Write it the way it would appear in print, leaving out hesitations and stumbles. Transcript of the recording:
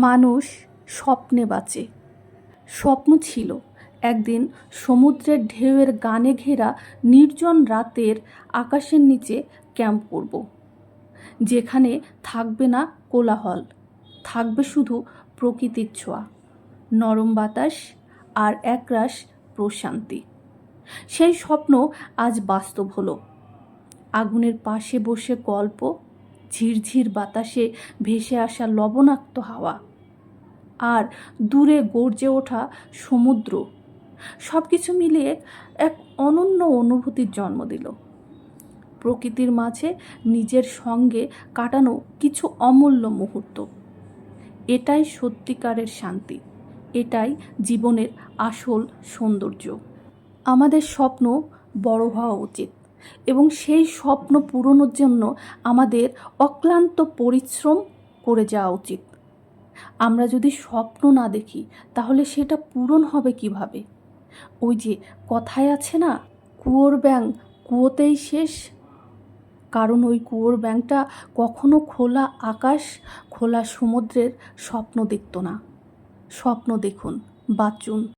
মানুষ স্বপ্নে বাঁচে। স্বপ্ন ছিল একদিন সমুদ্রের ঢেউয়ের গানে ঘেরা নির্জন রাতের আকাশের নিচে ক্যাম্প করব, যেখানে থাকবে না কোলাহল, থাকবে শুধু প্রকৃতির ছোঁয়া, নরম বাতাস আর একরাশ প্রশান্তি। সেই স্বপ্ন আজ বাস্তব হলো। আগুনের পাশে বসে গল্প, ঝিরঝির বাতাসে ভেসে আসা লবণাক্ত হাওয়া, আর দূরে গর্জে ওঠা সমুদ্র, সব কিছু মিলিয়ে এক অনন্য অনুভূতির জন্ম দিল। প্রকৃতির মাঝে নিজের সঙ্গে কাটানো কিছু অমূল্য মুহূর্ত। এটাই সত্যিকারের শান্তি, এটাই জীবনের আসল সৌন্দর্য। আমাদের স্বপ্ন বড় হওয়া উচিত, এবং সেই স্বপ্ন পূরণের জন্য আমাদের অক্লান্ত পরিশ্রম করে যাওয়া উচিত। আমরা যদি স্বপ্ন না দেখি, তাহলে সেটা পূরণ হবে কিভাবে? ওই যে কথায় আছে না, কুয়োর ব্যাঙ কুয়োতেই শেষ। কারণ ওই কুয়োর ব্যাঙটা কখনো খোলা আকাশ, খোলা সমুদ্রের স্বপ্ন দেখত না। স্বপ্ন দেখুন, বাঁচুন।